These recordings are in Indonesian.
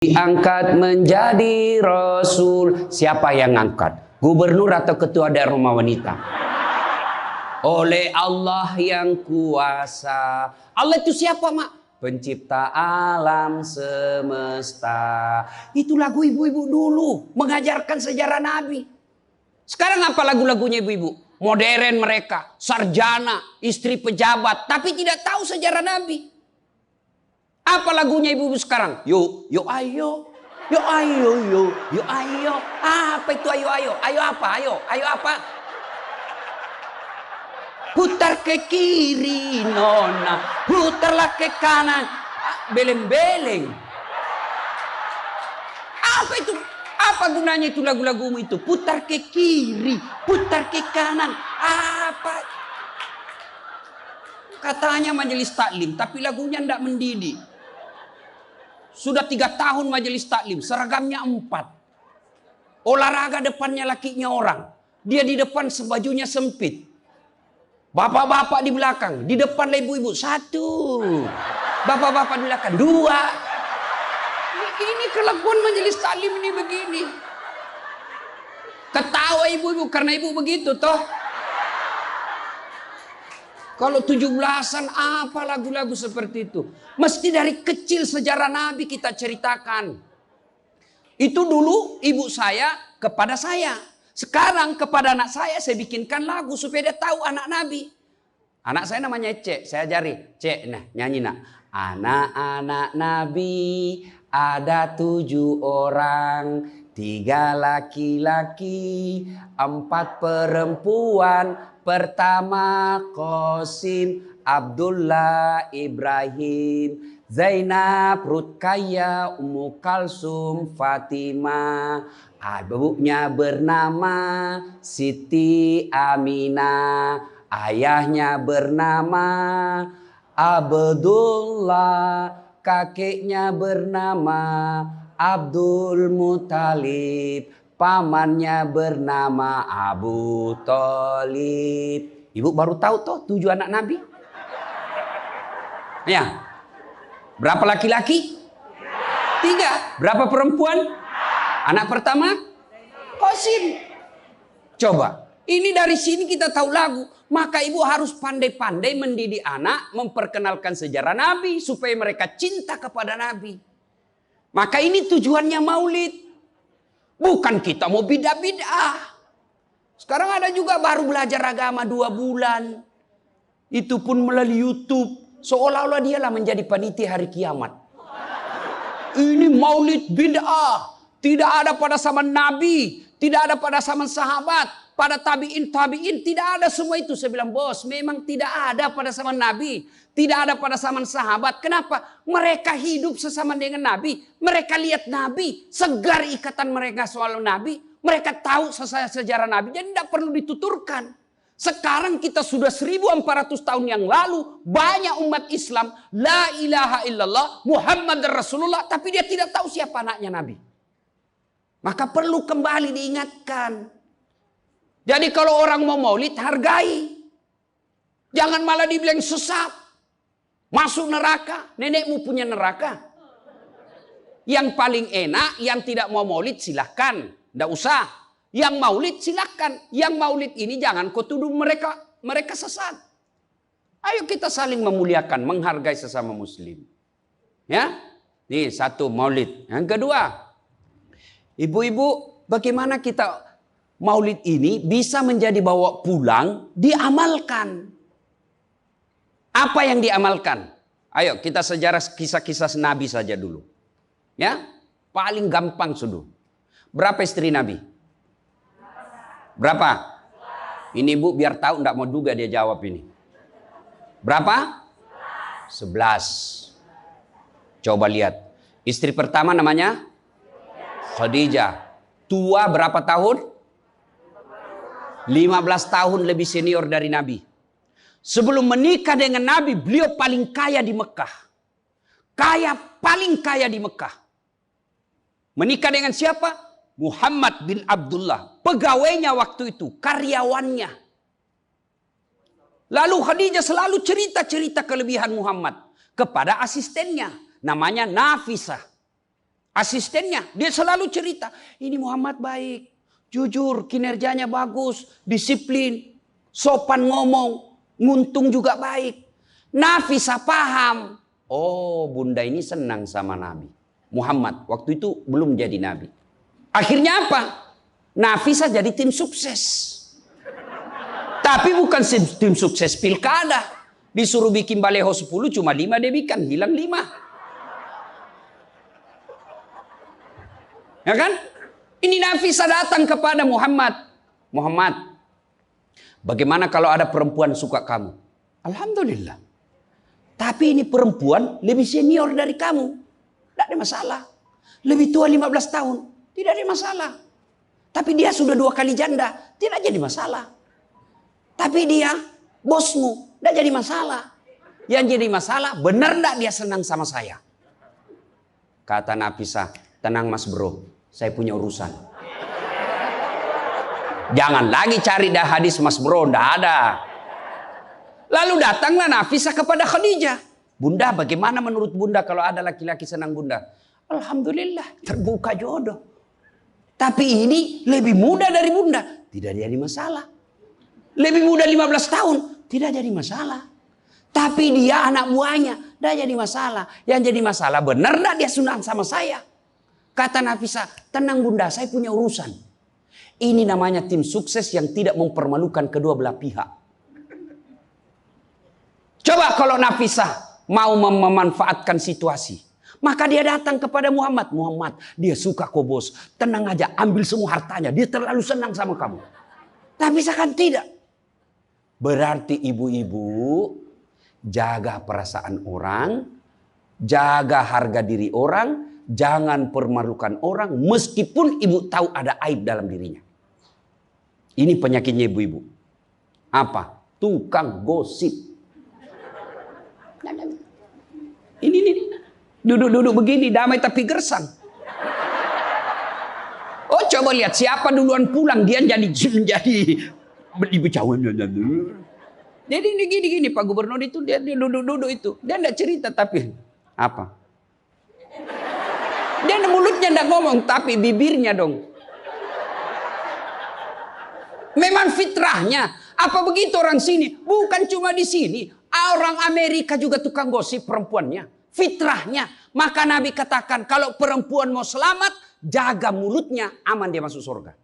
Diangkat menjadi Rasul. Siapa yang ngangkat? Gubernur atau ketua daerah rumah wanita? Oleh Allah yang kuasa. Allah itu siapa, Mak? Pencipta alam semesta. Itu lagu ibu-ibu dulu, mengajarkan sejarah Nabi. Sekarang apa lagu-lagunya ibu-ibu? Modern mereka, sarjana, istri pejabat, tapi tidak tahu sejarah Nabi. Apa lagunya ibu-ibu sekarang? Yuk, yuk ayo. Yuk ayo, yuk ayo. Apa itu ayo ayo? Ayo apa? Ayo apa? Putar ke kiri nona, putarlah ke kanan. Beleng-beleng. Apa itu? Apa gunanya itu lagu-lagumu itu? Putar ke kiri, putar ke kanan. Apa? Katanya majelis taklim, tapi lagunya tidak mendidik. Sudah 3 tahun majelis taklim, seragamnya 4. Olahraga depannya lakinya orang. Dia di depan sebajunya sempit. Bapak-bapak di belakang, di depan ibu-ibu 1. Bapak-bapak di belakang 2. Ini kelakuan majelis taklim ini begini. Ketawa ibu-ibu karena ibu begitu toh. Kalau 17-an apa lagu-lagu seperti itu? Mesti dari kecil sejarah Nabi kita ceritakan. Itu dulu ibu saya kepada saya. Sekarang kepada anak saya bikinkan lagu supaya dia tahu anak Nabi. Anak saya namanya Cek, saya ajari. Cek, nah nyanyi nak. Anak-anak Nabi ada 7 orang. 3 laki-laki, 4 perempuan. Pertama Qasim, Abdullah, Ibrahim, Zainab, Rutkaya, Ummu Kalsum, Fatimah. Ibunya bernama Siti Aminah. Ayahnya bernama Abdullah. Kakeknya bernama Abdul Muthalib. Pamannya bernama Abu Thalib. Ibu baru tahu toh 7 anak Nabi? Ya. Berapa laki-laki? 3. Berapa perempuan? Anak pertama? Qasim. Coba. Ini dari sini kita tahu lagu. Maka ibu harus pandai-pandai mendidik anak. Memperkenalkan sejarah Nabi. Supaya mereka cinta kepada Nabi. Maka ini tujuannya maulid. Bukan kita mau bidah-bidah. Sekarang ada juga baru belajar agama 2 bulan. Itu pun melalui YouTube. Seolah-olah dialah menjadi panitia hari kiamat. Ini maulid bid'ah. Tidak ada pada zaman Nabi. Tidak ada pada zaman sahabat. Pada tabi'in tidak ada semua itu. Saya bilang bos memang tidak ada pada zaman Nabi. Tidak ada pada zaman sahabat. Kenapa? Mereka hidup sesama dengan Nabi. Mereka lihat Nabi. Segar ikatan mereka soal Nabi. Mereka tahu sejarah Nabi. Jadi tidak perlu dituturkan. Sekarang kita sudah 1400 tahun yang lalu. Banyak umat Islam. La ilaha illallah. Muhammad Rasulullah. Tapi dia tidak tahu siapa anaknya Nabi. Maka perlu kembali diingatkan. Jadi kalau orang mau maulid hargai. Jangan malah dibilang sesat. Masuk neraka, nenekmu punya neraka. Yang paling enak, yang tidak mau maulid silahkan. Tidak usah. Yang maulid silahkan. Yang maulid ini jangan kau tuduh mereka sesat. Ayo kita saling memuliakan, menghargai sesama muslim. Ya, ini 1 maulid. Yang kedua, ibu-ibu bagaimana kita maulid ini bisa menjadi bawa pulang, diamalkan. Apa yang diamalkan? Ayo kita sejarah kisah-kisah Nabi saja dulu. Ya, paling gampang sudah. Berapa istri Nabi? Berapa? Ini ibu biar tahu enggak mau duga dia jawab ini. Berapa? 11. Coba lihat. Istri pertama namanya Khadijah. Tua berapa tahun? 15 tahun lebih senior dari Nabi. Sebelum menikah dengan Nabi, beliau paling kaya di Mekah. Paling kaya di Mekah. Menikah dengan siapa? Muhammad bin Abdullah. Pegawainya waktu itu, karyawannya. Lalu Khadijah selalu cerita-cerita kelebihan Muhammad kepada asistennya. Namanya Nafisah. Asistennya, dia selalu cerita, ini Muhammad baik, jujur, kinerjanya bagus, disiplin, sopan ngomong, nguntung juga baik. Nafisa paham. Oh, bunda ini senang sama Nabi Muhammad. Waktu itu belum jadi Nabi. Akhirnya apa? Nafisa jadi tim sukses. Tapi bukan tim sukses pilkada. Disuruh bikin baleho 10, cuma 5 dia bikin, hilang 5. Ya kan? Ini Nafisa datang kepada Muhammad. Muhammad, bagaimana kalau ada perempuan suka kamu? Alhamdulillah. Tapi ini perempuan lebih senior dari kamu. Tidak ada masalah. Lebih tua 15 tahun. Tidak ada masalah. Tapi dia sudah 2 kali janda. Tidak jadi masalah. Tapi dia bosmu. Tidak jadi masalah. Yang jadi masalah, benar tidak dia senang sama saya? Kata Nafisa, tenang mas bro. Saya punya urusan. Jangan lagi cari dah hadis mas bro. Tidak ada. Lalu datanglah Nafisa kepada Khadijah. Bunda, bagaimana menurut bunda kalau ada laki-laki senang bunda? Alhamdulillah, terbuka jodoh. Tapi ini lebih muda dari bunda. Tidak jadi masalah. Lebih muda 15 tahun. Tidak jadi masalah. Tapi dia anak buahnya. Tidak jadi masalah. Yang jadi masalah, benar tidak dia senang sama saya? Kata Nafisa, tenang bunda, saya punya urusan. Ini namanya tim sukses yang tidak mempermalukan kedua belah pihak. Coba kalau Nafisa mau memanfaatkan situasi. Maka dia datang kepada Muhammad. Muhammad, dia suka kok bos. Tenang aja, ambil semua hartanya. Dia terlalu senang sama kamu. Nafisa kan tidak. Berarti ibu-ibu jaga perasaan orang. Jaga harga diri orang. Jangan permalukan orang. Meskipun ibu tahu ada aib dalam dirinya. Ini penyakitnya ibu-ibu. Apa? Tukang gosip. Ini. Duduk-duduk begini, damai tapi gersang. Oh, coba lihat siapa duluan pulang, dia jadi ibu cawan. Jadi ini gini Pak Gubernur itu dia duduk-duduk itu. Dia enggak cerita tapi apa? Dia mulutnya enggak ngomong tapi bibirnya dong. Memang fitrahnya. Apa begitu orang sini? Bukan cuma di sini. Orang Amerika juga tukang gosip perempuannya. Fitrahnya. Maka Nabi katakan kalau perempuan mau selamat, jaga mulutnya, aman dia masuk surga.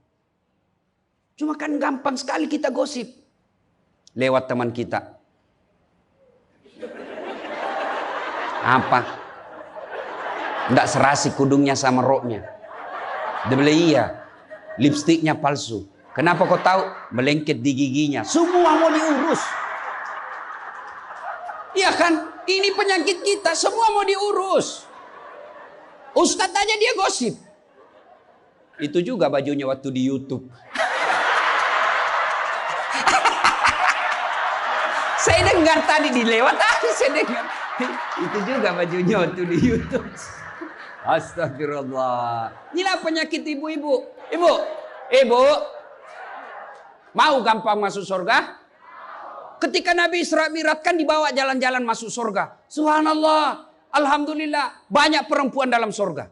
Cuma kan gampang sekali kita gosip. Lewat teman kita. Apa? Nggak serasi kudungnya sama roknya. Dia bilang iya. Lipstiknya palsu. Kenapa kau tahu? Melengket di giginya. Semua mau diurus. Iya kan? Ini penyakit kita. Semua mau diurus. Ustadz aja dia gosip. Itu juga bajunya waktu di YouTube. Saya dengar tadi dilewat tadi saya dengar. Itu juga bajunya waktu di YouTube. Astagfirullah. Inilah penyakit ibu-ibu. Ibu. Mau gampang masuk surga? Ketika Nabi Isra Mi'raj kan dibawa jalan-jalan masuk surga. Subhanallah. Alhamdulillah. Banyak perempuan dalam surga.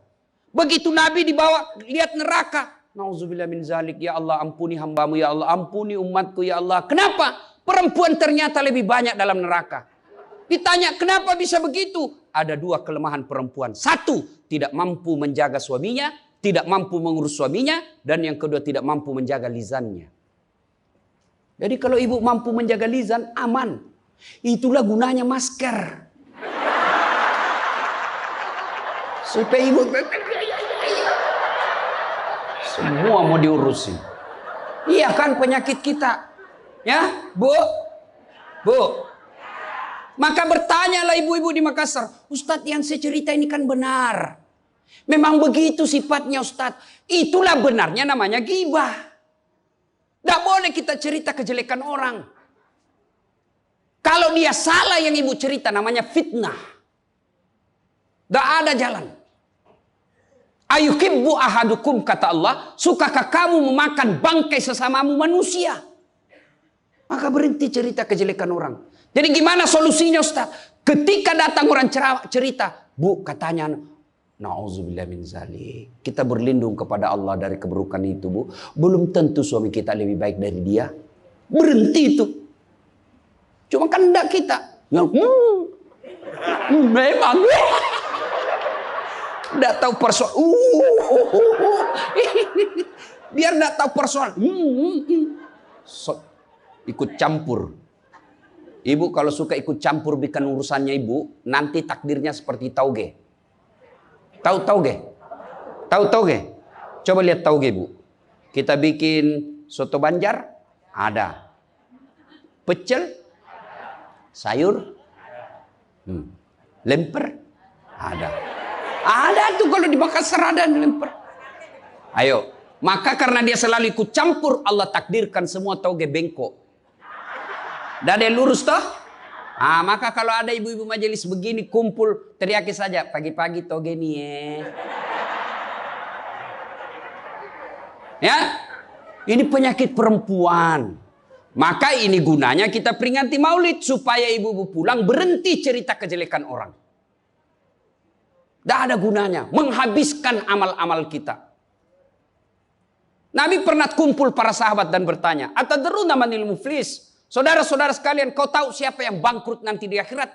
Begitu Nabi dibawa lihat neraka. Nauzubillah min zalik. Ya Allah ampuni hambamu. Ya Allah ampuni umatku. Ya Allah. Kenapa? Perempuan ternyata lebih banyak dalam neraka. Ditanya kenapa bisa begitu? Ada 2 kelemahan perempuan. 1. Tidak mampu menjaga suaminya. Tidak mampu mengurus suaminya. Dan yang kedua tidak mampu menjaga lisannya. Jadi kalau ibu mampu menjaga lisan, aman. Itulah gunanya masker. Supaya ibu semua mau diurusin. Iya kan penyakit kita. Ya, Bu. Maka bertanyalah ibu-ibu di Makassar. Ustadz yang saya cerita ini kan benar. Memang begitu sifatnya Ustadz. Itulah benarnya namanya ghibah. Tidak boleh kita cerita kejelekan orang. Kalau dia salah yang ibu cerita namanya fitnah. Tidak ada jalan. Ayuhibbu ahadukum kata Allah. Sukakah kamu memakan bangkai sesamamu manusia? Maka berhenti cerita kejelekan orang. Jadi gimana solusinya Ustaz? Ketika datang orang cerita. Bu katanya Nauzubillah min zalik. Kita berlindung kepada Allah dari keburukan itu, Bu. Belum tentu suami kita lebih baik dari dia. Berhenti itu. Cuma kan enggak kita. Memang. Enggak tahu persoalan. Biar enggak tahu persoalan. Ikut campur. Ibu kalau suka ikut campur bikin urusannya ibu, nanti takdirnya seperti tauge. Tahu tauge? Tahu tauge? Coba lihat tauge, Bu. Kita bikin soto Banjar, ada. Pecel, sayur, lemper, ada. Ada tuh kalau di Makassar ada lemper. Ayo, maka karena dia selalu ikut campur, Allah takdirkan semua tauge bengkok. Dan ada yang lurus toh? Maka kalau ada ibu-ibu majelis begini kumpul, teriaki saja, pagi-pagi toge nih ya. Ini penyakit perempuan. Maka ini gunanya kita peringati Maulid supaya ibu-ibu pulang berhenti cerita kejelekan orang. Tidak ada gunanya, menghabiskan amal-amal kita. Nabi pernah kumpul para sahabat dan bertanya, "Atadruna manil muflis?" Saudara-saudara sekalian, kau tahu siapa yang bangkrut nanti di akhirat?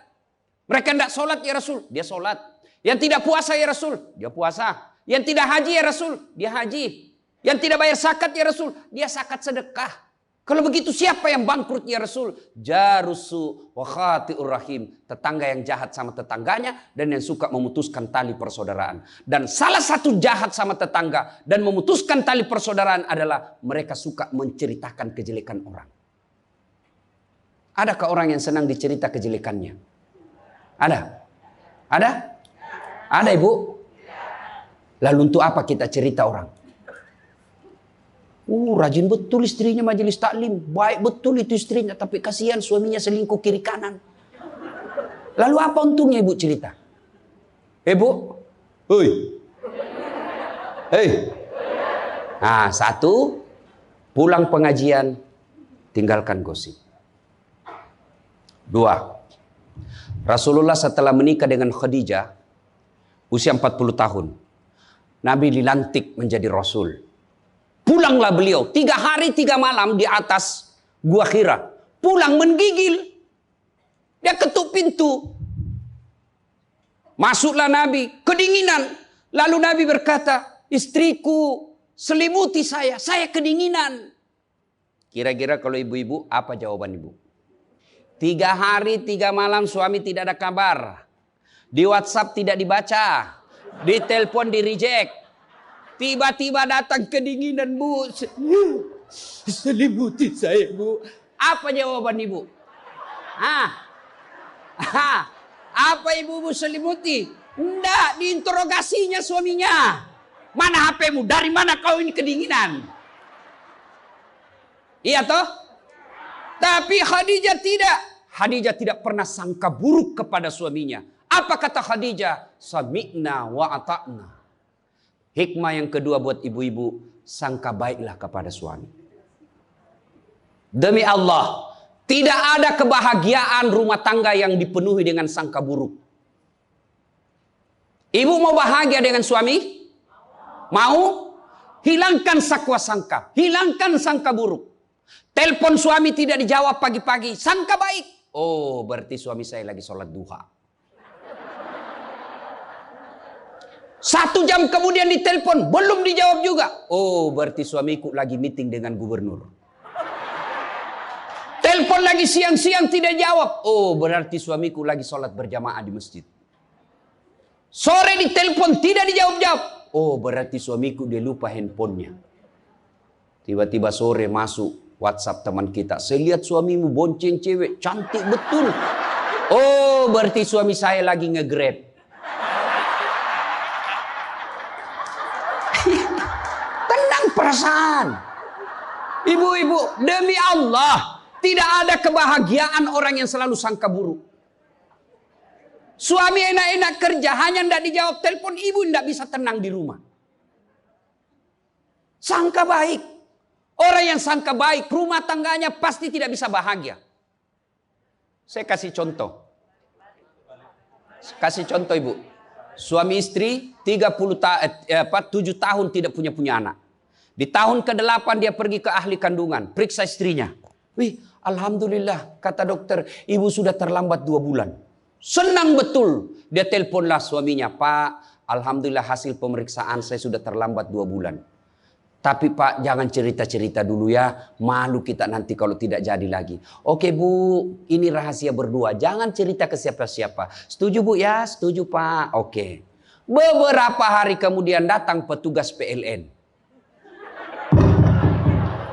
Mereka tidak sholat ya Rasul, dia sholat. Yang tidak puasa ya Rasul, dia puasa. Yang tidak haji ya Rasul, dia haji. Yang tidak bayar zakat ya Rasul, dia zakat sedekah. Kalau begitu siapa yang bangkrut ya Rasul? Jarusu wa khati'ur rahim. Tetangga yang jahat sama tetangganya dan yang suka memutuskan tali persaudaraan. Dan salah satu jahat sama tetangga dan memutuskan tali persaudaraan adalah mereka suka menceritakan kejelekan orang. Adakah orang yang senang dicerita kejelekannya? Ada? Ada? Ada, Ibu? Lalu untuk apa kita cerita orang? Rajin betul istrinya majelis taklim. Baik betul itu istrinya. Tapi kasihan suaminya selingkuh kiri kanan. Lalu apa untungnya Ibu cerita? Bu? Hei. Hei. Nah, satu. Pulang pengajian. Tinggalkan gosip. 2. Rasulullah setelah menikah dengan Khadijah usia 40 tahun. Nabi dilantik menjadi Rasul. Pulanglah beliau 3 hari 3 malam di atas Gua Hira. Pulang menggigil. Dia ketuk pintu. Masuklah Nabi, kedinginan. Lalu Nabi berkata, "Istriku selimuti saya kedinginan." Kira-kira kalau ibu-ibu apa jawaban ibu? 3 hari 3 malam suami tidak ada kabar. Di WhatsApp tidak dibaca. Di telepon di reject. Tiba-tiba datang kedinginan, Bu. Selimuti saya, Bu. Apa jawaban ibu? Apa ibu selimuti? Enggak, diinterogasinya suaminya. Mana HP-mu? Dari mana kau ini kedinginan? Iya toh? Tapi Khadijah tidak. Khadijah tidak pernah sangka buruk kepada suaminya. Apa kata Khadijah? Sami'na wa ata'na. Hikmah yang kedua buat ibu-ibu, sangka baiklah kepada suami. Demi Allah, tidak ada kebahagiaan rumah tangga yang dipenuhi dengan sangka buruk. Ibu mau bahagia dengan suami? Mau? Hilangkan sakwa sangka, hilangkan sangka buruk. Telepon suami tidak dijawab pagi-pagi, sangka baik. Oh, berarti suami saya lagi sholat duha. 1 jam kemudian ditelepon, belum dijawab juga. Oh, berarti suamiku lagi meeting dengan gubernur. Telepon lagi siang-siang tidak jawab. Oh, berarti suamiku lagi sholat berjamaah di masjid. Sore ditelepon tidak dijawab-jawab. Oh, berarti suamiku dia lupa handphonenya. Tiba-tiba sore masuk WhatsApp teman kita. Saya lihat suamimu bonceng cewek, cantik betul. Oh, berarti suami saya lagi nge-grab. Tenang perasaan. Ibu-ibu, demi Allah, tidak ada kebahagiaan orang yang selalu sangka buruk. Suami enak-enak kerja, hanya tidak dijawab telepon, ibu tidak bisa tenang di rumah. Sangka baik. Orang yang sangka baik, rumah tangganya pasti tidak bisa bahagia. Saya kasih contoh. Kasih contoh ibu. Suami istri 7 tahun tidak punya anak. Di tahun ke-8 dia pergi ke ahli kandungan, periksa istrinya. Wih, alhamdulillah, kata dokter, ibu sudah terlambat 2 bulan. Senang betul. Dia teleponlah suaminya, Pak, alhamdulillah hasil pemeriksaan saya sudah terlambat 2 bulan. Tapi Pak, jangan cerita-cerita dulu ya. Malu kita nanti kalau tidak jadi lagi. Oke Bu, ini rahasia berdua. Jangan cerita ke siapa-siapa. Setuju Bu ya? Setuju Pak. Oke. Beberapa hari kemudian datang petugas PLN.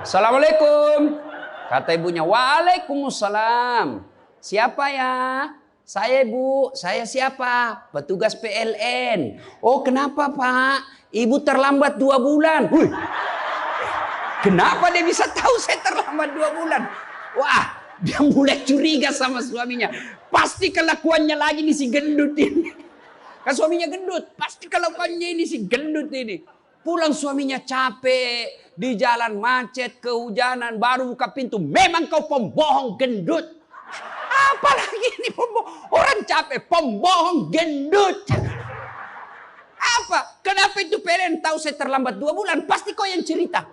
Assalamualaikum. Kata ibunya, waalaikumsalam. Siapa ya? Saya Bu, saya siapa? Petugas PLN. Oh kenapa Pak? Ibu terlambat 2 bulan. Wih. Kenapa dia bisa tahu saya terlambat 2 bulan? Wah, dia mulai curiga sama suaminya. Pasti kelakuannya lagi nih si gendut ini. Kan suaminya gendut. Pasti kelakuannya ini si gendut ini. Pulang suaminya capek. Di jalan macet, kehujanan, baru buka pintu. Memang kau pembohong gendut. Apalagi ini pembohong. Orang capek, pembohong gendut. Apa? Kenapa itu PLN tahu saya terlambat 2 bulan? Pasti kau yang cerita.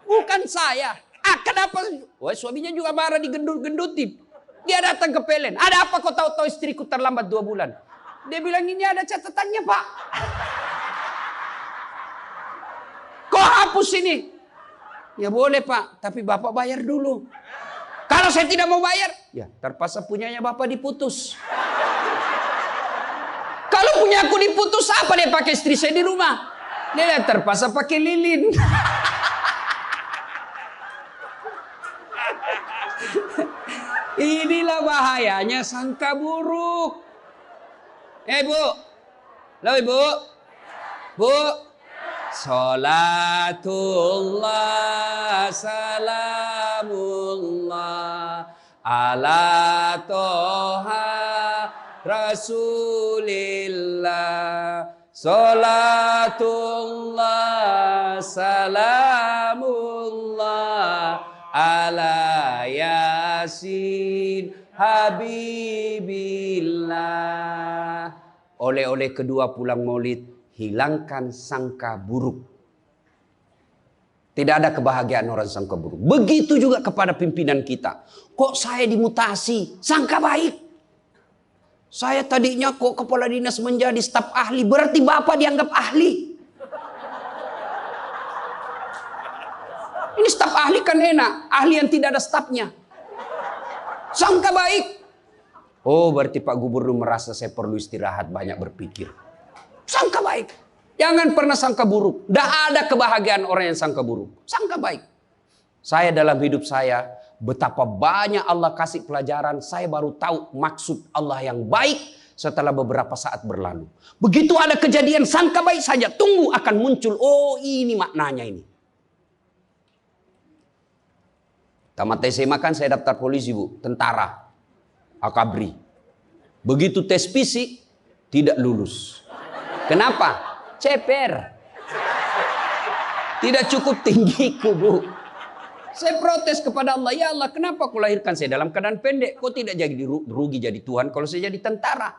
Bukan saya. Kenapa? Wah, suaminya juga marah digendut-gendutin. Dia datang ke PLN. Ada apa kau tahu istriku terlambat 2 bulan? Dia bilang ini ada catatannya Pak. Kau hapus ini. Ya boleh Pak, tapi Bapak bayar dulu. Kalau saya tidak mau bayar, ya terpaksa punyanya Bapak diputus. Kalau punya aku diputus, apa dia pakai istri saya di rumah? Dia terpaksa pakai lilin. Inilah bahayanya sangka buruk. Bu. Halo Ibu. Bu. Salatullah salamullah ala toha Rasulillah. Salatullah salamullah ala yasin habibillah. Oleh-oleh kedua pulang maulid, hilangkan sangka buruk. Tidak ada kebahagiaan orang sangka buruk. Begitu juga kepada pimpinan kita. Kok saya dimutasi? Sangka baik. Saya tadinya kok kepala dinas menjadi staf ahli. Berarti Bapak dianggap ahli. Ini staf ahli kan enak. Ahli yang tidak ada stafnya. Sangka baik. Oh berarti Pak Gubernur merasa saya perlu istirahat, banyak berpikir. Sangka baik. Jangan pernah sangka buruk. Tidak ada kebahagiaan orang yang sangka buruk. Sangka baik. Saya dalam hidup saya, betapa banyak Allah kasih pelajaran. Saya baru tahu maksud Allah yang baik setelah beberapa saat berlalu. Begitu ada kejadian sangka baik saja. Tunggu akan muncul. Oh ini maknanya ini. Tamat SMA kan saya daftar polisi Bu. Tentara. Akabri. Begitu tes fisik. Tidak lulus. Kenapa? Ceper. Tidak cukup tinggiku Bu. Saya protes kepada Allah. Ya Allah kenapa kau lahirkan saya dalam keadaan pendek. Kau tidak jadi rugi jadi Tuhan kalau saya jadi tentara.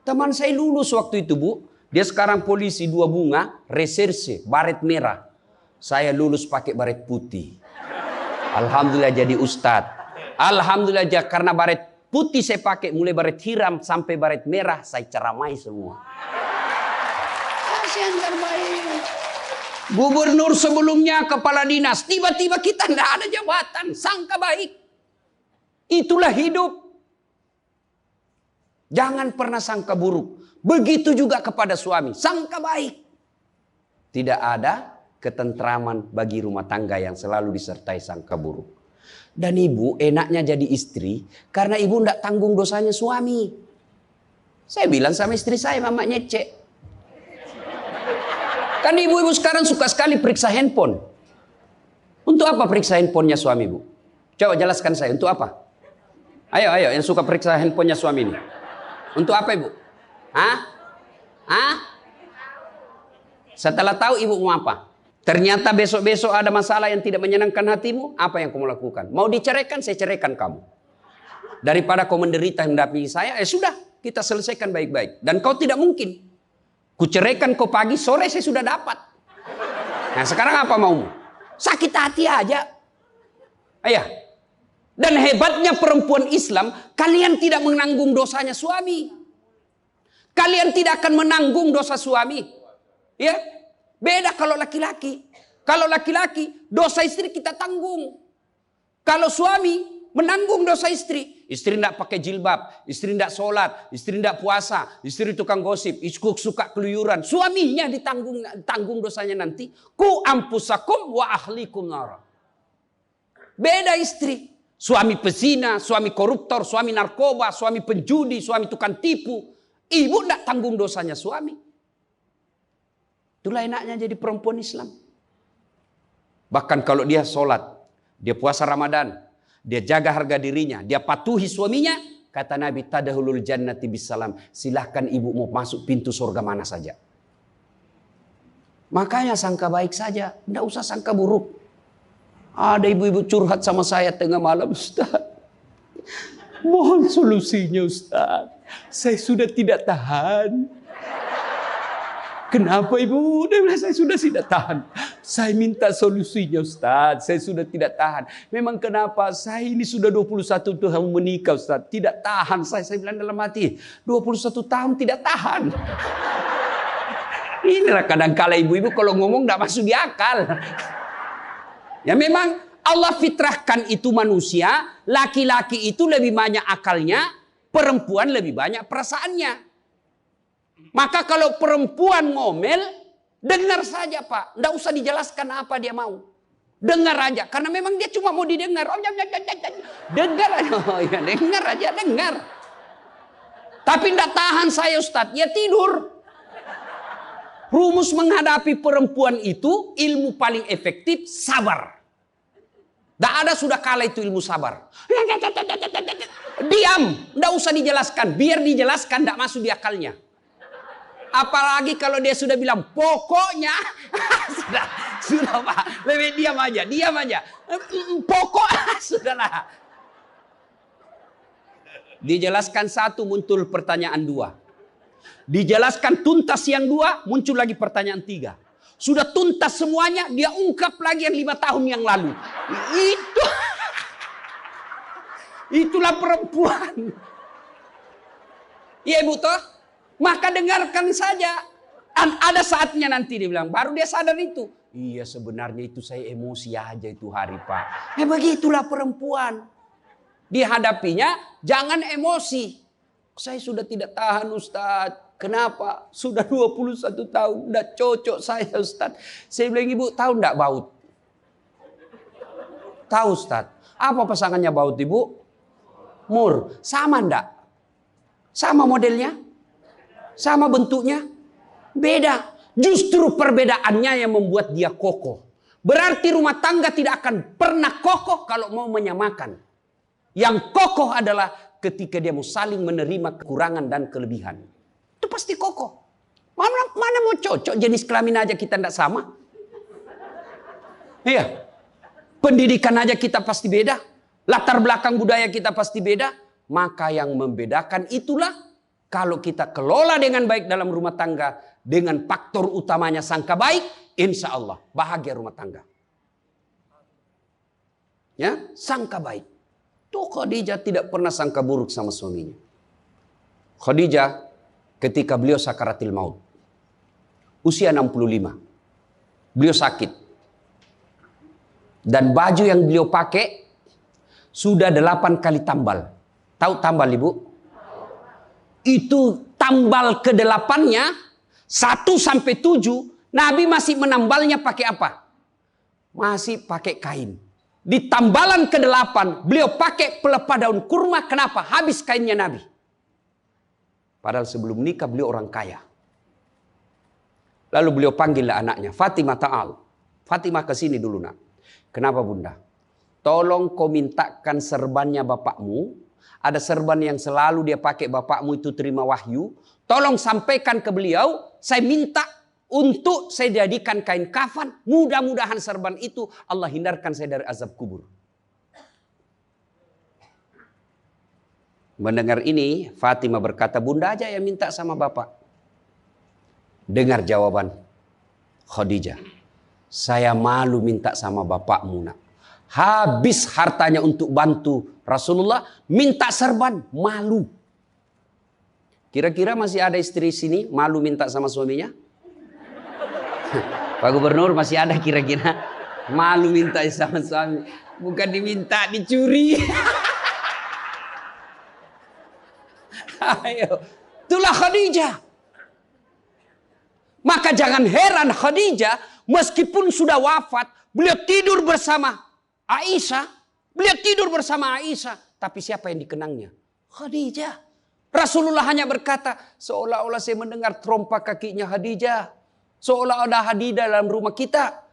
Teman saya lulus waktu itu Bu. Dia sekarang polisi 2 bunga. Reserse. Baret merah. Saya lulus pakai baret putih. Alhamdulillah jadi ustadz. Alhamdulillah karena baret putih saya pakai. Mulai baret hiram sampai baret merah. Saya ceramai semua. Yang terbaik. Gubernur sebelumnya kepala dinas. Tiba-tiba kita tidak ada jabatan. Sangka baik. Itulah hidup. Jangan pernah sangka buruk. Begitu juga kepada suami. Sangka baik. Tidak ada ketentraman bagi rumah tangga yang selalu disertai sangka buruk. Dan ibu enaknya jadi istri. Karena ibu tidak tanggung dosanya suami. Saya bilang sama istri saya, Mama nyecek. Kan ibu-ibu sekarang suka sekali periksa handphone. Untuk apa periksa handphonenya suami Bu? Coba jelaskan saya, untuk apa? Ayo yang suka periksa handphonenya suami ini. Untuk apa Ibu? Setelah tahu ibu mau apa? Ternyata besok-besok ada masalah yang tidak menyenangkan hatimu. Apa yang kamu lakukan? Mau diceraikan, saya ceraikan kamu. Daripada kau menderita mendampingi saya, sudah kita selesaikan baik-baik. Dan kau tidak mungkin Kuceraikan kau pagi, sore saya sudah dapat. Nah sekarang apa maumu? Sakit hati aja. Ayah. Dan hebatnya perempuan Islam, kalian tidak menanggung dosanya suami. Kalian tidak akan menanggung dosa suami. Ya, beda kalau laki-laki. Kalau laki-laki, dosa istri kita tanggung. Kalau suami menanggung dosa istri. Istri tidak pakai jilbab, istri tidak sholat, istri tidak puasa, istri tukang gosip, istri suka keluyuran. Suaminya ditanggung dosanya nanti. Ku ampusakum wa ahlikum nara. Beda istri. Suami pezina, suami koruptor, suami narkoba, suami penjudi, suami tukang tipu. Ibu tidak tanggung dosanya suami. Itulah enaknya jadi perempuan Islam. Bahkan kalau dia sholat, dia puasa Ramadan, dia jaga harga dirinya, dia patuhi suaminya, kata Nabi, tadahulul jannati bisalam. Silahkan ibu mau masuk pintu surga mana saja. Makanya sangka baik saja, tidak usah sangka buruk. Ada ibu-ibu curhat sama saya tengah malam, Ustaz. Mohon solusinya Ustaz. Saya sudah tidak tahan. Kenapa ibu? Dia bilang saya sudah tidak tahan. Saya minta solusinya Ustaz. Saya sudah tidak tahan. Memang kenapa? Saya ini sudah 21 tahun menikah Ustaz. Tidak tahan saya. Saya bilang dalam hati. 21 tahun tidak tahan. Inilah kadang-kala ibu-ibu kalau ngomong tidak masuk di akal. Ya memang Allah fitrahkan itu manusia. Laki-laki itu lebih banyak akalnya. Perempuan lebih banyak perasaannya. Maka kalau perempuan ngomel, dengar saja Pak. Tidak usah dijelaskan apa dia mau. Dengar aja. Karena memang dia cuma mau didengar. Dengar aja. Oh, ya, dengar aja, dengar. Tapi tidak tahan saya Ustaz. Ya tidur. Rumus menghadapi perempuan itu, ilmu paling efektif, sabar. Tidak ada sudah kalah itu ilmu sabar. Diam. Tidak usah dijelaskan. Biar dijelaskan tidak masuk di akalnya. Apalagi kalau dia sudah bilang pokoknya. sudah Pak. Lebih diam aja. Pokok. Sudahlah. Dijelaskan satu, muncul pertanyaan dua. Dijelaskan tuntas yang dua, muncul lagi pertanyaan tiga. Sudah tuntas semuanya, dia ungkap lagi yang 5 tahun yang lalu. Itulah perempuan. Iya ibu toh? Maka dengarkan saja. Ada saatnya nanti dia bilang, baru dia sadar itu. Iya sebenarnya itu saya emosi aja itu hari Pak. Begitulah perempuan. Dihadapinya jangan emosi. Saya sudah tidak tahan Ustaz. Kenapa? Sudah 21 tahun. Udah cocok saya Ustaz. Saya bilang ibu tahu enggak baut? Tahu Ustaz. Apa pasangannya baut ibu? Mur. Sama enggak? Sama modelnya? Sama bentuknya? Beda. Justru perbedaannya yang membuat dia kokoh. Berarti rumah tangga tidak akan pernah kokoh kalau mau menyamakan. Yang kokoh adalah ketika dia mau saling menerima kekurangan dan kelebihan. Itu pasti kokoh. Mana mau cocok jenis kelamin aja kita tidak sama. Iya. Pendidikan aja kita pasti beda. Latar belakang budaya kita pasti beda. Maka yang membedakan itulah kalau kita kelola dengan baik dalam rumah tangga. Dengan faktor utamanya sangka baik. Insya Allah bahagia rumah tangga. Ya, sangka baik. Tuh Khadijah tidak pernah sangka buruk sama suaminya. Khadijah ketika beliau sakaratil maut. Usia 65. Beliau sakit. Dan baju yang beliau pakai sudah 8 kali tambal. Tahu tambal ibu? Itu tambal ke-8-nya 1 sampai 7. Nabi masih menambalnya pakai apa? Masih pakai kain. Di tambalan ke-8 beliau pakai pelepah daun kurma. Kenapa? Habis kainnya Nabi. Padahal sebelum nikah beliau orang kaya. Lalu beliau panggillah anaknya, Fatimah ta'al. Fatimah ke sini dulu nak. Kenapa bunda? Tolong kau mintakan serbannya bapakmu. Ada serban yang selalu dia pakai bapakmu itu terima wahyu. Tolong sampaikan ke beliau. Saya minta untuk saya jadikan kain kafan. Mudah-mudahan serban itu Allah hindarkan saya dari azab kubur. Mendengar ini Fatimah berkata, bunda aja yang minta sama bapak. Dengar jawaban Khadijah. Saya malu minta sama bapakmu, nak. Habis hartanya untuk bantu Rasulullah, minta serban, malu. Kira-kira masih ada istri sini malu minta sama suaminya? Pak Gubernur, masih ada kira-kira malu minta sama suami? Bukan diminta, dicuri. Ayo, itulah Khadijah. Maka jangan heran Khadijah meskipun sudah wafat, beliau tidur bersama Aisyah. Beliau tidur bersama Aisyah. Tapi siapa yang dikenangnya? Khadijah. Rasulullah hanya berkata, seolah-olah saya mendengar trompa kakinya Khadijah. Seolah ada Khadijah dalam rumah kita.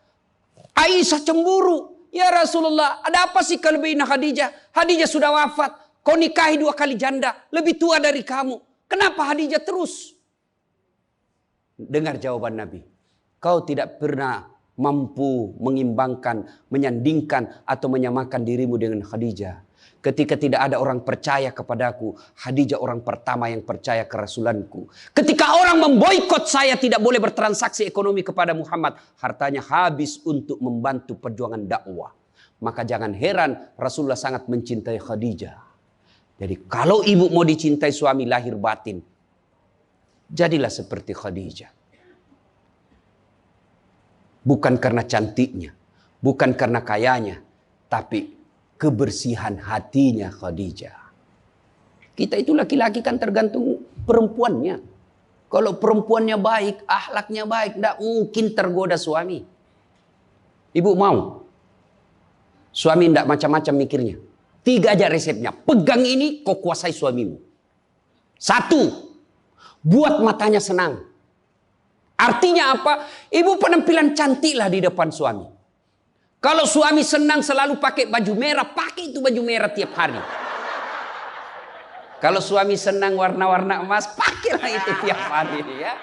Aisyah cemburu. Ya Rasulullah, ada apa sih kelebihan Khadijah? Khadijah sudah wafat. Kau nikahi 2 kali janda. Lebih tua dari kamu. Kenapa Khadijah terus? Dengar jawaban Nabi. Kau tidak pernah mampu mengimbangkan, menyandingkan atau menyamakan dirimu dengan Khadijah. Ketika tidak ada orang percaya kepadaku, Khadijah orang pertama yang percaya ke Rasulanku. Ketika orang memboikot saya tidak boleh bertransaksi ekonomi kepada Muhammad, hartanya habis untuk membantu perjuangan dakwah. Maka jangan heran Rasulullah sangat mencintai Khadijah. Jadi kalau ibu mau dicintai suami lahir batin, jadilah seperti Khadijah. Bukan karena cantiknya, bukan karena kayanya, tapi kebersihan hatinya Khadijah. Kita itu laki-laki kan tergantung perempuannya. Kalau perempuannya baik, akhlaknya baik, tidak mungkin tergoda suami. Ibu mau? Suami tidak macam-macam mikirnya. 3 aja resepnya. Pegang ini, kau kuasai suamimu. 1, buat matanya senang. Artinya apa? Ibu penampilan cantiklah di depan suami. Kalau suami senang selalu pakai baju merah, pakai itu baju merah tiap hari. Kalau suami senang warna-warna emas, pakailah itu tiap hari. Ya.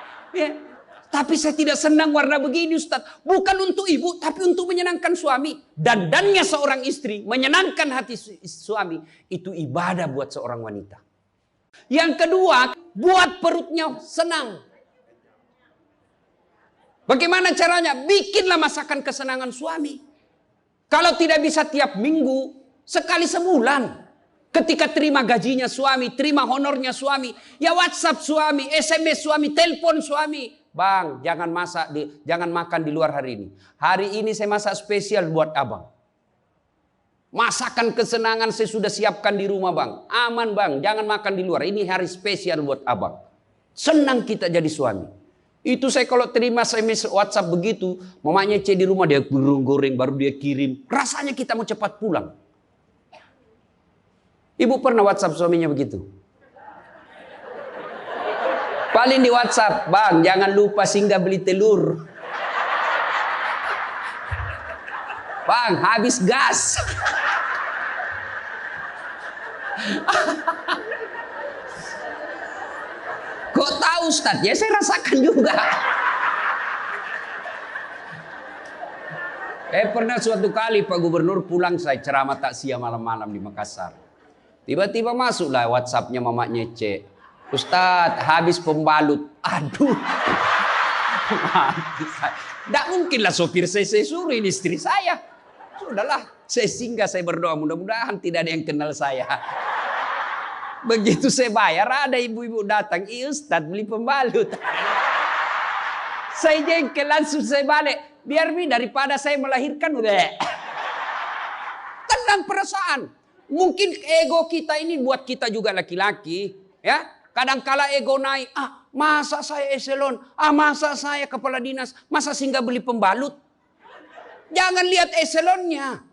Tapi saya tidak senang warna begini, Ustaz. Bukan untuk ibu, tapi untuk menyenangkan suami. Dandannya seorang istri, menyenangkan hati suami, itu ibadah buat seorang wanita. Yang kedua, buat perutnya senang. Bagaimana caranya? Bikinlah masakan kesenangan suami. Kalau tidak bisa tiap minggu, sekali sebulan. Ketika terima gajinya suami, terima honornya suami, ya WhatsApp suami, SMS suami, telepon suami. Bang, jangan makan di luar hari ini. Hari ini saya masak spesial buat abang. Masakan kesenangan saya sudah siapkan di rumah bang. Aman bang, jangan makan di luar. Ini hari spesial buat abang. Senang kita jadi suami. Itu saya kalau terima SMS WhatsApp begitu, mamanya di rumah dia goreng baru dia kirim. Rasanya kita mau cepat pulang. Ibu pernah WhatsApp suaminya begitu? Paling di WhatsApp, bang jangan lupa singgah beli telur. Bang habis gas. Kok tahu Ustaz? Ya saya rasakan juga. Pernah suatu kali Pak Gubernur pulang saya ceramah takziah malam-malam di Makassar. Tiba-tiba masuklah WhatsApp-nya mamanya C. Ustaz habis pembalut. Aduh. Tidak mungkinlah sopir saya suruh ini istri saya. Sudahlah saya singgah, saya berdoa mudah-mudahan tidak ada yang kenal saya. Begitu saya bayar ada ibu-ibu datang, Ustaz beli pembalut. Saya jengkel langsung saya balik. Biar daripada saya melahirkan udah. Tenang perasaan. Mungkin ego kita ini buat kita juga laki-laki, ya. Kadangkala ego naik, masa saya eselon, masa saya kepala dinas, masa singgah beli pembalut. Jangan lihat eselonnya.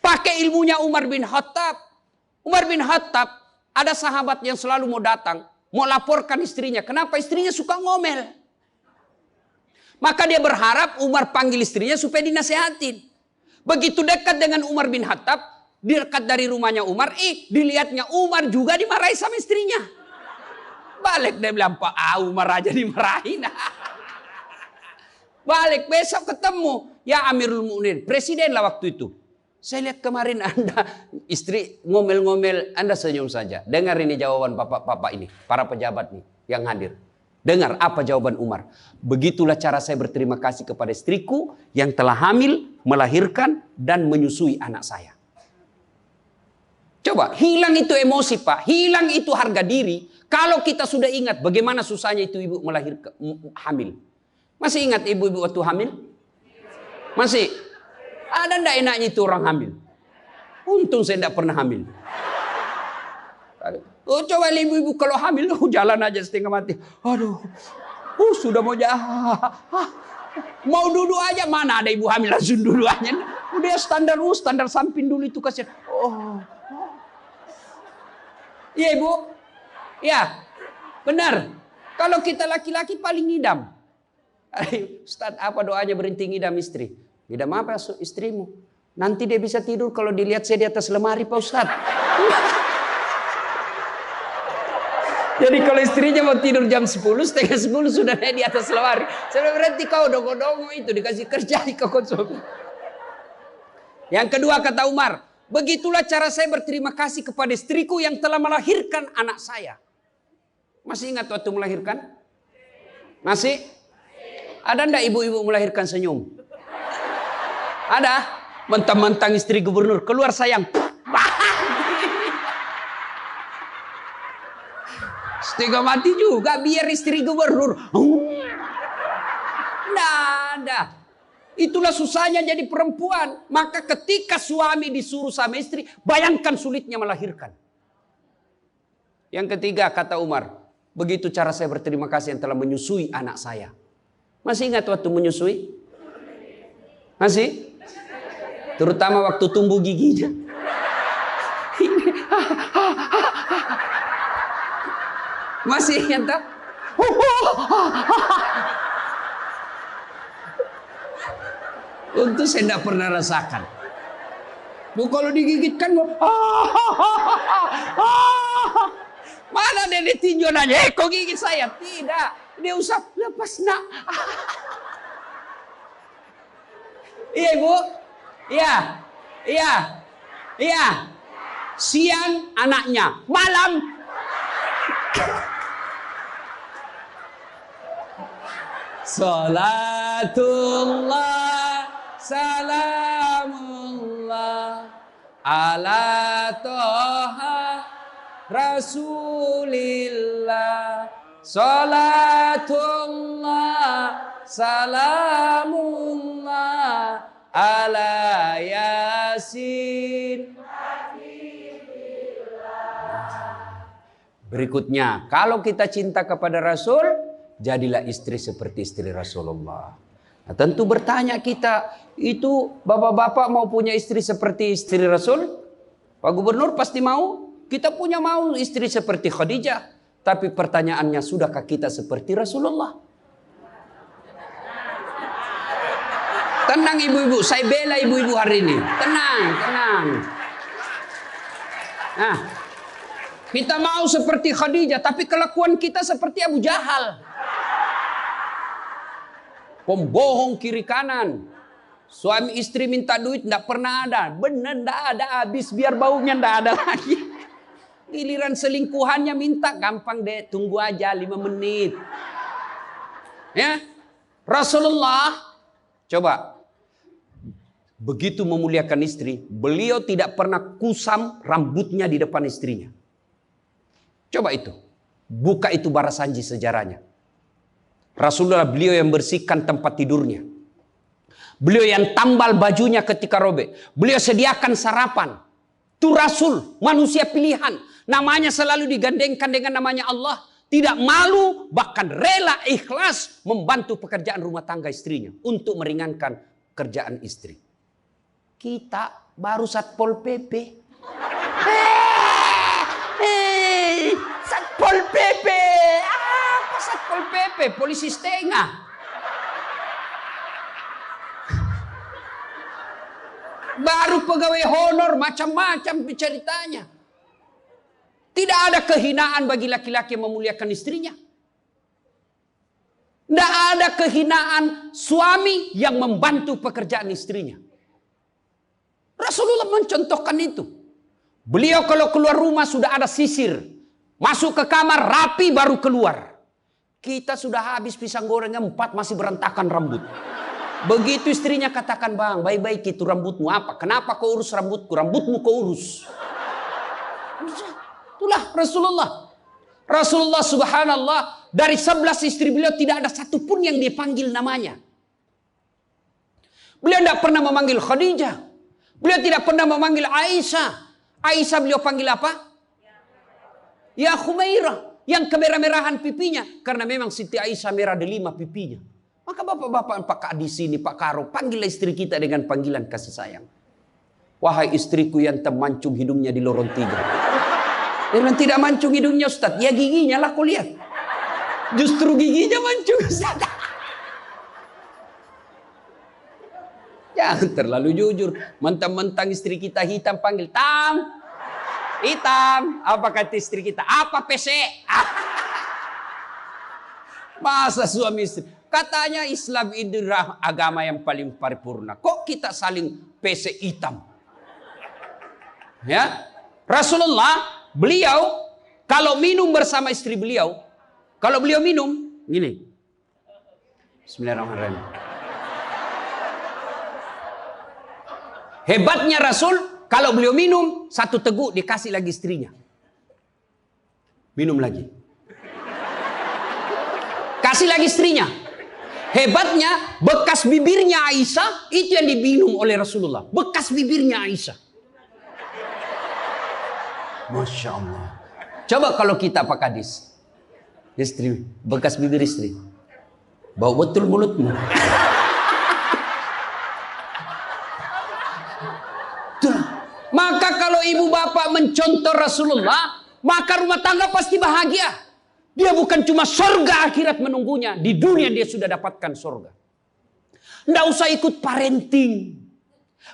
Pakai ilmunya Umar bin Khattab. Umar bin Khattab ada sahabat yang selalu mau datang, mau laporkan istrinya. Kenapa istrinya suka ngomel? Maka dia berharap Umar panggil istrinya supaya dinasehatin. Begitu dekat dengan Umar bin Khattab, dekat dari rumahnya Umar, dilihatnya Umar juga dimarahi sama istrinya. Balik dia bilang, Pak Umar aja dimarahin. Balik besok ketemu, ya Amirul Mukminin, presiden lah waktu itu. Saya lihat kemarin Anda istri ngomel-ngomel, Anda senyum saja. Dengar ini jawaban bapak-bapak ini, para pejabat nih yang hadir. Dengar apa jawaban Umar. Begitulah cara saya berterima kasih kepada istriku yang telah hamil, melahirkan, dan menyusui anak saya. Coba, hilang itu emosi Pak, hilang itu harga diri. Kalau kita sudah ingat bagaimana susahnya itu ibu melahirkan, hamil. Masih ingat ibu-ibu waktu hamil? Masih? Ada ndak enaknya itu orang hamil? Untung saya tidak pernah hamil. Oh, coba ibu-ibu kalau hamil, jalan aja setengah mati. Aduh, sudah mau mau duduk aja, mana ada ibu hamil langsung duduk aja. Udah standar samping dulu itu kasihan. Iya ibu, ya benar. Kalau kita laki-laki paling ngidam. Ustaz, apa doanya berhenti ngidam istri? Ngidam apa istrimu? Nanti dia bisa tidur kalau dilihat saya di atas lemari Pak Ustaz. Jadi kalau istrinya mau tidur jam 10, setengah 10 sudah naik di atas lemari. Saya berarti kau dongo-dongo itu dikasih kerja di konsumsi. Yang kedua kata Umar, begitulah cara saya berterima kasih kepada istriku yang telah melahirkan anak saya. Masih ingat waktu melahirkan? Masih? Ada ndak ibu-ibu melahirkan senyum? Ada? Mentang-mentang istri gubernur, keluar sayang. Setengah mati juga biar istri gubernur. Nggak ada. Itulah susahnya jadi perempuan. Maka ketika suami disuruh sama istri, bayangkan sulitnya melahirkan. Yang ketiga kata Umar, begitu cara saya berterima kasih yang telah menyusui anak saya. Masih ingat waktu menyusui? Masih? Terutama waktu tumbuh giginya. Masih ingat tak? Untuk saya tidak pernah rasakan. Kalau digigitkan, mana dia ditinjau nanya, kok gigit saya? Tidak. Dia usah lepas nak. Iya ibu? Iya. Iya. Iya. Siang anaknya. Malam. Salatullah. Salamullah. Ala toha Rasulillah. Salatullah salamullah ala Yasin. Berikutnya, kalau kita cinta kepada Rasul, jadilah istri seperti istri Rasulullah. Nah, tentu bertanya kita, itu bapak-bapak mau punya istri seperti istri Rasul? Pak Gubernur pasti mau. Kita punya mau istri seperti Khadijah. Tapi pertanyaannya, sudahkah kita seperti Rasulullah? Tenang ibu-ibu, saya bela ibu-ibu hari ini. Tenang, tenang. Nah, kita mau seperti Khadijah, tapi kelakuan kita seperti Abu Jahal. Pembohong kiri kanan. Suami istri minta duit, tidak pernah ada. Benar, tidak ada, habis biar baunya tidak ada lagi. Giliran selingkuhannya minta, gampang deh, tunggu aja 5 menit. Ya, Rasulullah, coba, begitu memuliakan istri, beliau tidak pernah kusam rambutnya di depan istrinya. Coba itu, buka itu Barasanji sejarahnya. Rasulullah beliau yang bersihkan tempat tidurnya. Beliau yang tambal bajunya ketika robek. Beliau sediakan sarapan. Itu Rasul, manusia pilihan. Namanya selalu digandengkan dengan namanya Allah. Tidak malu, bahkan rela ikhlas membantu pekerjaan rumah tangga istrinya. Untuk meringankan kerjaan istri. Kita baru Satpol PP. Satpol PP. Apa Satpol PP? Polisi setengah. Baru pegawai honor, macam-macam ceritanya. Tidak ada kehinaan bagi laki-laki yang memuliakan istrinya. Tidak ada kehinaan suami yang membantu pekerjaan istrinya. Rasulullah mencontohkan itu. Beliau kalau keluar rumah sudah ada sisir. Masuk ke kamar rapi baru keluar. Kita sudah habis pisang gorengnya 4 masih berantakan rambut. Begitu istrinya katakan, bang, baik-baik itu rambutmu apa? Kenapa kau urus rambutku? Rambutmu kau urus. Itulah Rasulullah. Rasulullah subhanallah, dari 11 istri beliau tidak ada satupun yang dia panggil namanya. Beliau tidak pernah memanggil Khadijah. Beliau tidak pernah memanggil Aisyah. Aisyah beliau panggil apa? Ya Khumairah. Yang kemerah-merahan pipinya. Karena memang Siti Aisyah merah delima pipinya. Maka bapak-bapak, Pak di sini, Pak Karo, panggillah istri kita dengan panggilan kasih sayang. Wahai istriku yang termancung hidungnya di lorong 3. Dia bilang, tidak mancung hidungnya Ustaz. Ya giginya lah kau lihat. Justru giginya mancung Ustaz. Jangan terlalu jujur. Mentang-mentang istri kita hitam panggil Tam. Hitam. Apa kata istri kita? Apa PC? Masa suami istri? Katanya Islam ini agama yang paling paripurna. Kok kita saling PC hitam? Ya, Rasulullah beliau kalau minum bersama istri beliau, kalau beliau minum gini. Bismillahirrahmanirrahim. Hebatnya Rasul, kalau beliau minum, 1 teguk dikasih lagi istrinya. Minum lagi. Kasih lagi istrinya. Hebatnya, bekas bibirnya Aisyah, itu yang diminum oleh Rasulullah. Bekas bibirnya Aisyah. Masya Allah. Coba kalau kita Pak Kadis. Istri, bekas bibir istri. Bau betul mulutmu. Maka kalau ibu bapak mencontoh Rasulullah, maka rumah tangga pasti bahagia. Dia bukan cuma surga akhirat menunggunya. Di dunia dia sudah dapatkan surga. Nggak usah ikut parenting.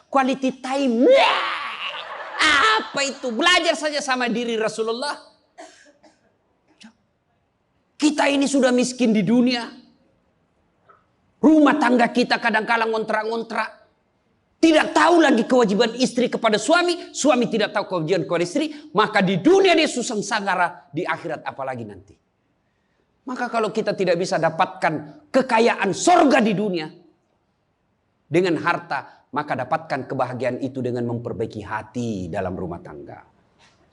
Quality time. Apa itu? Belajar saja sama diri Rasulullah. Kita ini sudah miskin di dunia. Rumah tangga kita kadang-kala ngontrak-ngontrak. Tidak tahu lagi kewajiban istri kepada suami. Suami tidak tahu kewajiban kepada istri. Maka di dunia dia susah sanggara. Di akhirat apalagi nanti. Maka kalau kita tidak bisa dapatkan kekayaan sorga di dunia. Dengan harta. Maka dapatkan kebahagiaan itu dengan memperbaiki hati dalam rumah tangga.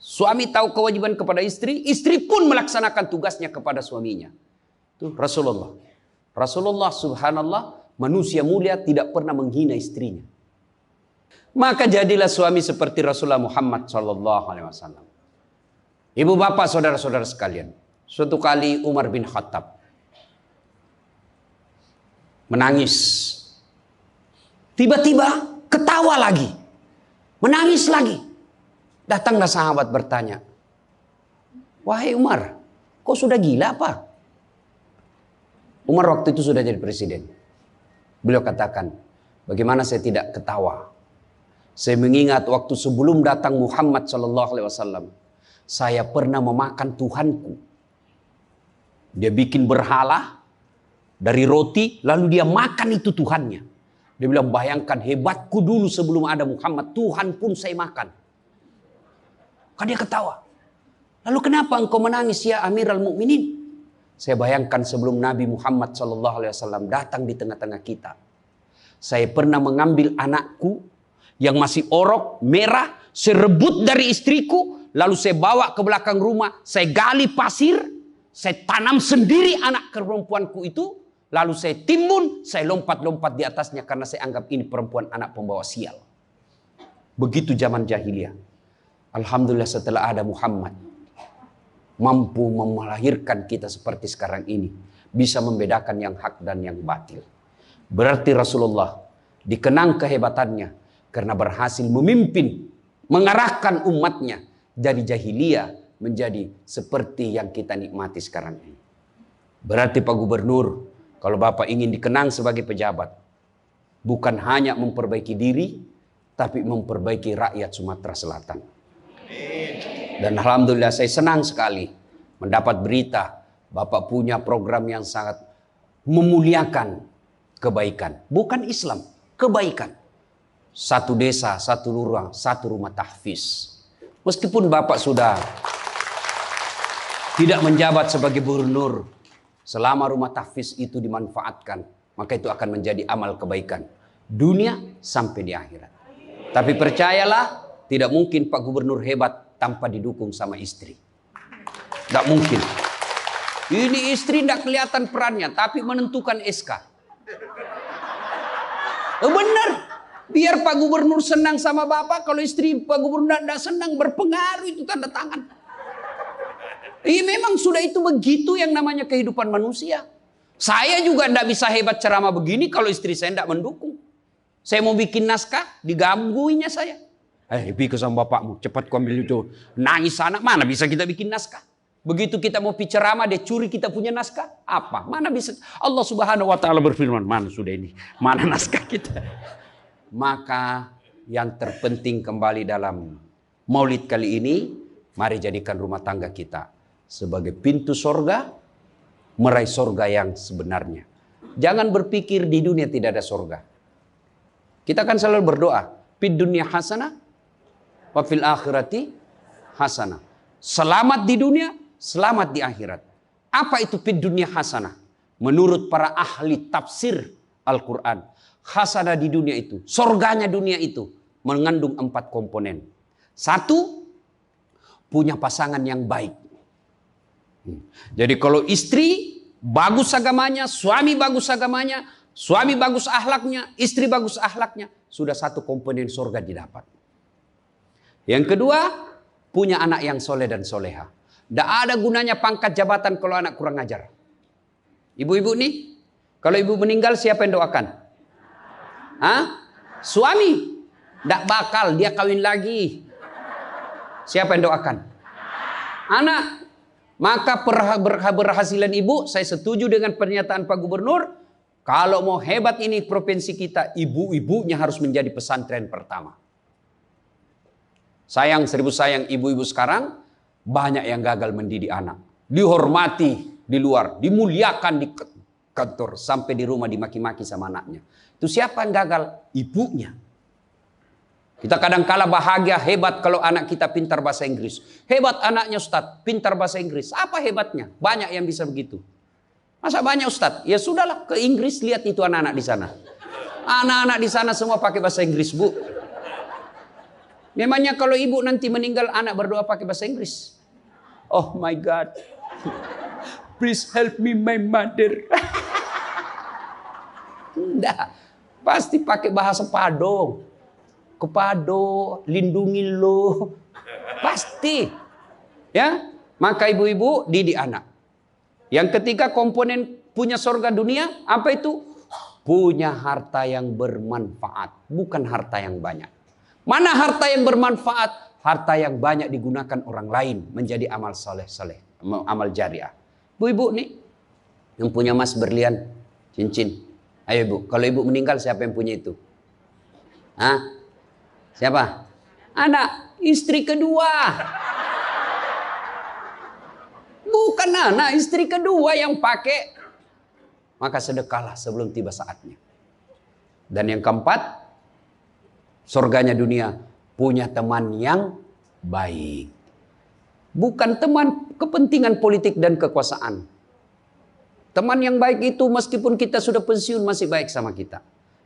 Suami tahu kewajiban kepada istri. Istri pun melaksanakan tugasnya kepada suaminya. Itu Rasulullah. Rasulullah subhanallah. Manusia mulia tidak pernah menghina istrinya. Maka jadilah suami seperti Rasulullah Muhammad SAW. Ibu bapak saudara-saudara sekalian. Suatu kali Umar bin Khattab menangis. Tiba-tiba ketawa lagi. Menangis lagi. Datanglah sahabat bertanya. Wahai Umar, kok sudah gila apa? Umar waktu itu sudah jadi presiden. Beliau katakan, bagaimana saya tidak ketawa? Saya mengingat waktu sebelum datang Muhammad SAW, saya pernah memakan Tuhanku. Dia bikin berhala dari roti, lalu dia makan itu Tuhannya. Dia bilang, bayangkan hebatku dulu sebelum ada Muhammad, Tuhan pun saya makan. Kan dia ketawa. Lalu kenapa engkau menangis ya Amirul Mukminin? Saya bayangkan sebelum Nabi Muhammad SAW datang di tengah-tengah kita. Saya pernah mengambil anakku yang masih orok, merah, saya rebut dari istriku, lalu saya bawa ke belakang rumah, saya gali pasir, saya tanam sendiri anak perempuanku itu, lalu saya timbun, saya lompat-lompat di atasnya karena saya anggap ini perempuan anak pembawa sial. Begitu zaman jahiliyah. Alhamdulillah setelah ada Muhammad, mampu melahirkan kita seperti sekarang ini, bisa membedakan yang hak dan yang batil. Berarti Rasulullah dikenang kehebatannya, karena berhasil memimpin, mengarahkan umatnya dari jahiliyah menjadi seperti yang kita nikmati sekarang ini. Berarti Pak Gubernur, kalau Bapak ingin dikenang sebagai pejabat, bukan hanya memperbaiki diri, tapi memperbaiki rakyat Sumatera Selatan. Dan Alhamdulillah saya senang sekali mendapat berita Bapak punya program yang sangat memuliakan kebaikan. Bukan Islam, kebaikan. 1 desa, 1 lurah, 1 rumah tahfiz. Meskipun Bapak sudah tidak menjabat sebagai gubernur, Selama rumah tahfiz itu dimanfaatkan, maka itu akan menjadi amal kebaikan dunia sampai di akhirat. Tapi percayalah, tidak mungkin Pak Gubernur hebat tanpa didukung sama istri. Tidak mungkin. Ini istri tidak kelihatan perannya, tapi menentukan SK. Benar. Biar Pak Gubernur senang sama Bapak, kalau istri Pak Gubernur tidak senang, berpengaruh itu tanda tangan. Memang sudah itu begitu yang namanya kehidupan manusia. Saya juga tidak bisa hebat ceramah begini kalau istri saya tidak mendukung. Saya mau bikin naskah, digangguinya saya. Pergi sama bapakmu, cepat kau ambil itu. Nangis sana, mana bisa kita bikin naskah? Begitu kita mau ceramah, dia curi kita punya naskah. Apa? Mana bisa? Allah Subhanahu wa Ta'ala berfirman, mana sudah ini? Mana naskah kita? Maka yang terpenting kembali dalam maulid kali ini, mari jadikan rumah tangga kita sebagai pintu sorga, meraih sorga yang sebenarnya. Jangan berpikir di dunia tidak ada sorga. Kita kan selalu berdoa, fid dunya hasanah, wa fil akhirati hasanah. Selamat di dunia, selamat di akhirat. Apa itu fid dunya hasanah? Menurut para ahli tafsir Al-Quran, hasanah di dunia itu, sorganya dunia itu mengandung 4 komponen. 1, punya pasangan yang baik. Jadi kalau istri bagus agamanya, suami bagus agamanya, suami bagus akhlaknya, istri bagus akhlaknya, sudah 1 komponen surga didapat. Yang kedua, punya anak yang soleh dan soleha. Tidak ada gunanya pangkat jabatan kalau anak kurang ajar. Ibu-ibu nih, kalau ibu meninggal siapa yang doakan? Suami. Tidak bakal, dia kawin lagi. Siapa yang doakan? Anak. Maka berhasilan ibu, saya setuju dengan pernyataan Pak Gubernur. Kalau mau hebat ini provinsi kita, ibu-ibunya harus menjadi pesantren pertama. Sayang, seribu sayang, ibu-ibu sekarang banyak yang gagal mendidik anak. Dihormati di luar, dimuliakan di kantor, sampai di rumah dimaki-maki sama anaknya. Itu siapa yang gagal? Ibunya. Kita kadang-kala bahagia, hebat kalau anak kita pintar bahasa Inggris. Hebat anaknya Ustadz, pintar bahasa Inggris. Apa hebatnya? Banyak yang bisa begitu. Masa banyak Ustadz? Ya sudahlah, ke Inggris lihat itu anak-anak di sana. Anak-anak di sana semua pakai bahasa Inggris, Bu. Memangnya kalau ibu nanti meninggal, anak berdoa pakai bahasa Inggris? Oh my God. Please help me my mother. Enggak. Pasti pakai bahasa Padang. Kepado, lindungi lo. Pasti. Ya, maka ibu-ibu didik anak. Yang ketiga komponen punya surga dunia, apa itu? Punya harta yang bermanfaat, bukan harta yang banyak. Mana harta yang bermanfaat? Harta yang banyak digunakan orang lain menjadi amal soleh-soleh, amal jariah. Bu-ibu nih, yang punya emas berlian, cincin. Ayo ibu, kalau ibu meninggal siapa yang punya itu? Siapa? Anak, istri kedua. Bukan anak, istri kedua yang pakai. Maka sedekahlah sebelum tiba saatnya. Dan yang keempat, surganya dunia, punya teman yang baik. Bukan teman kepentingan politik dan kekuasaan. Teman yang baik itu meskipun kita sudah pensiun masih baik sama kita.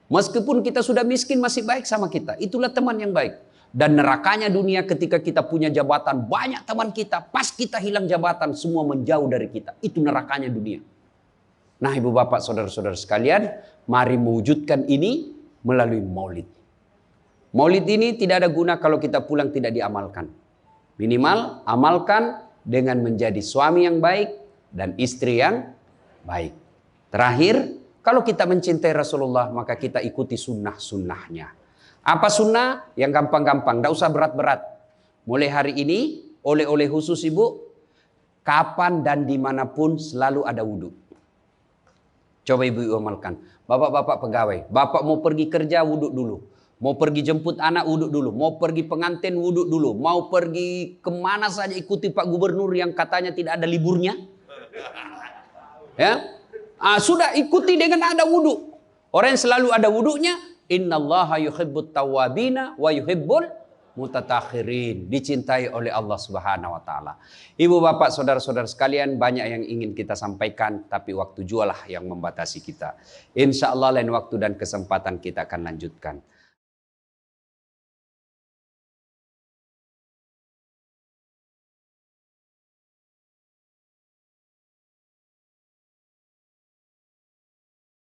Meskipun kita sudah miskin masih baik sama kita. Itulah teman yang baik. Dan nerakanya dunia ketika kita punya jabatan. Banyak teman kita. Pas kita hilang jabatan semua menjauh dari kita. Itu nerakanya dunia. Nah ibu bapak saudara-saudara sekalian. Mari mewujudkan ini melalui maulid. Maulid ini tidak ada guna kalau kita pulang tidak diamalkan. Minimal amalkan dengan menjadi suami yang baik. Dan istri yang baik. Terakhir. Kalau kita mencintai Rasulullah, maka kita ikuti sunnah-sunnahnya. Apa sunnah? Yang gampang-gampang, tidak usah berat-berat. Mulai hari ini, oleh-oleh khusus ibu, kapan dan dimanapun selalu ada wudhu. Coba ibu amalkan. Bapak-bapak pegawai, bapak mau pergi kerja wudhu dulu. Mau pergi jemput anak wudhu dulu. Mau pergi pengantin wudhu dulu. Mau pergi kemana saja ikuti Pak Gubernur yang katanya tidak ada liburnya. Ya. Sudah ikuti dengan ada wudhu. Orang yang selalu ada wudhunya, innallaha yuhibbut tawwabina wa yuhibbul Mutatakhirin, dicintai oleh Allah Subhanahu wa taala. Ibu bapak saudara-saudara sekalian, banyak yang ingin kita sampaikan tapi waktu jualah yang membatasi kita. Insya Allah lain waktu dan kesempatan kita akan lanjutkan.